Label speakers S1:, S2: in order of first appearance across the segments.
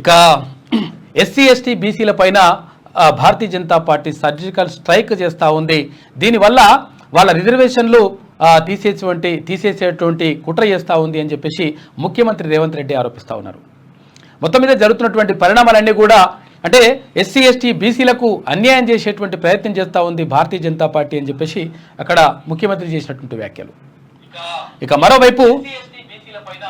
S1: ఇక SC ST బీసీల పైన Bharatiya Janata party surgical strike చేస్తూ ఉంది. దీనివల్ల వాళ్ళ రిజర్వేషన్లు తీసేసేటువంటి కుట్ర చేస్తూ ఉంది అని చెప్పేసి ముఖ్యమంత్రి రేవంత్ రెడ్డి ఆరోపిస్తూ ఉన్నారు. మొత్తం మీద జరుగుతున్నటువంటి పరిణామాలన్నీ కూడా అంటే ఎస్సీ ఎస్టీ బీసీలకు అన్యాయం చేసేటువంటి ప్రయత్నం చేస్తూ ఉంది భారతీయ జనతా పార్టీ అని చెప్పేసి అక్కడ ముఖ్యమంత్రి చేసినటువంటి వ్యాఖ్యలు. ఇక మరోవైపు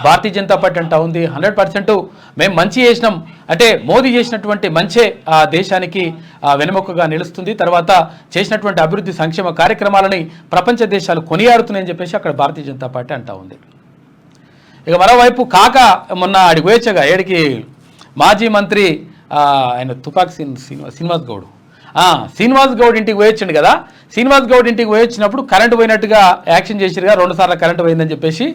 S1: భారతీయ జనతా పార్టీ అంటా ఉంది 100% మేము మంచి చేసినాం, అంటే మోదీ చేసినటువంటి మంచే ఆ దేశానికి వెనుముకగా నిలుస్తుంది, తర్వాత చేసినటువంటి అభివృద్ధి సంక్షేమ కార్యక్రమాలని ప్రపంచ దేశాలు కొనియాడుతున్నాయని చెప్పేసి అక్కడ భారతీయ జనతా పార్టీ అంటా ఉంది. ఇక మరోవైపు కాక మొన్న అడిగి వేయచ్చగా ఏడికి మాజీ మంత్రి ఆయన తుపాక్ శ్రీనివాస్ గౌడ్ శ్రీనివాస్ గౌడ్ ఇంటికి పోయొచ్చిండు కదా. శ్రీనివాస్ గౌడ్ ఇంటికి పోయొచ్చినప్పుడు కరెంటు పోయినట్టుగా యాక్షన్ చేసిరుగా, 2 సార్లు కరెంటు పోయిందని చెప్పేసి.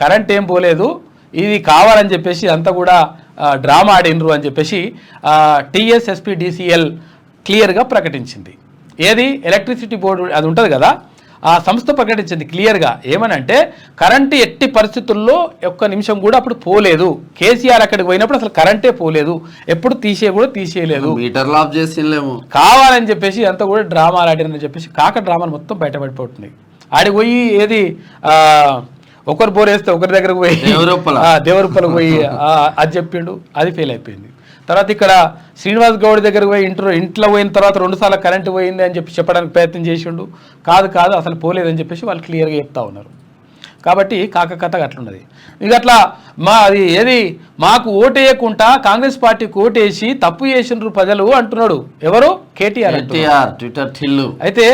S1: కరెంట్ ఏం పోలేదు, ఇది కావాలని చెప్పేసి అంతా కూడా డ్రామా ఆడినరు అని చెప్పేసి TSSPDCL క్లియర్గా ప్రకటించింది. ఏది ఎలక్ట్రిసిటీ బోర్డు అది ఉంటుంది కదా, ఆ సంస్థ ప్రకటించింది క్లియర్గా. ఏమనంటే కరెంటు ఎట్టి పరిస్థితుల్లో ఒక్క నిమిషం కూడా అప్పుడు పోలేదు. కేసీఆర్ అక్కడికి పోయినప్పుడు అసలు కరెంటే పోలేదు, ఎప్పుడు తీసేయలేదు,
S2: మీటర్లు ఆఫ్ చేసిలేము
S1: కావాలని చెప్పేసి అంతా కూడా డ్రామాలు ఆడినని చెప్పేసి కాక డ్రామాలు మొత్తం బయటపడిపోతున్నాయి. ఆడికి పోయి ఏది ఒకరు బోరేస్తే ఒకరి దగ్గరకు పోయి దేవరూపలకు పోయి అది చెప్పిండు, అది ఫెయిల్ అయిపోయింది. తర్వాత ఇక్కడ శ్రీనివాస్ గౌడ్ దగ్గరకు పోయి ఇంట్లో పోయిన తర్వాత 2 సార్లు కరెంటు పోయింది అని చెప్పి చెప్పడానికి ప్రయత్నం చేసిండు. కాదు అసలు పోలేదని చెప్పేసి వాళ్ళు క్లియర్గా చెప్తా ఉన్నారు. కాబట్టి కాక కథ అట్లున్నది. ఇక అట్లా అది ఏది మాకు ఓటేయకుండా కాంగ్రెస్ పార్టీకి ఓటేసి తప్పు చేసిండ్రు ప్రజలు అంటున్నాడు. ఎవరు? కేటీఆర్
S2: ట్విట్టర్ ఠిల్లు.
S1: అయితే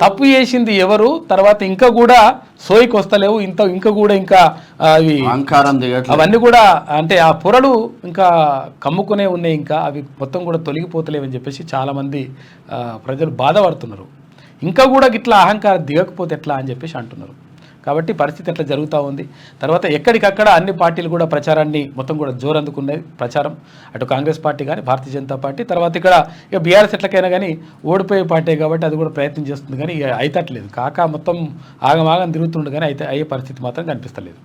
S1: తప్పు చేసింది ఎవరు? తర్వాత ఇంకా కూడా సోయికి వస్తలేవు, ఇంకా కూడా ఇంకా అవి అవన్నీ కూడా అంటే ఆ పొరలు ఇంకా కమ్ముకునే ఉన్నాయి, ఇంకా అవి మొత్తం కూడా తొలగిపోతలేవు అని చెప్పేసి చాలామంది ప్రజలు బాధపడుతున్నారు. ఇంకా కూడా గిట్లా అహంకారం దిగకపోతే ఎట్లా అని చెప్పేసి అంటున్నారు. కాబట్టి పరిస్థితి ఎట్లా జరుగుతూ ఉంది. తర్వాత ఎక్కడికక్కడ అన్ని పార్టీలు కూడా ప్రచారాన్ని మొత్తం కూడా జోరందుకున్నాయి. ప్రచారం అటు కాంగ్రెస్ పార్టీ కానీ భారతీయ జనతా పార్టీ, తర్వాత ఇక్కడ ఇక బీఆర్ఎస్ ఎట్లకైనా కానీ ఓడిపోయే పార్టీ కాబట్టి అది కూడా ప్రయత్నం చేస్తుంది, కానీ ఇక అయితట్లేదు. కాక మొత్తం ఆగమాగం తిరుగుతుండు కానీ అయితే అయ్యే పరిస్థితి మాత్రం కనిపిస్తలేదు.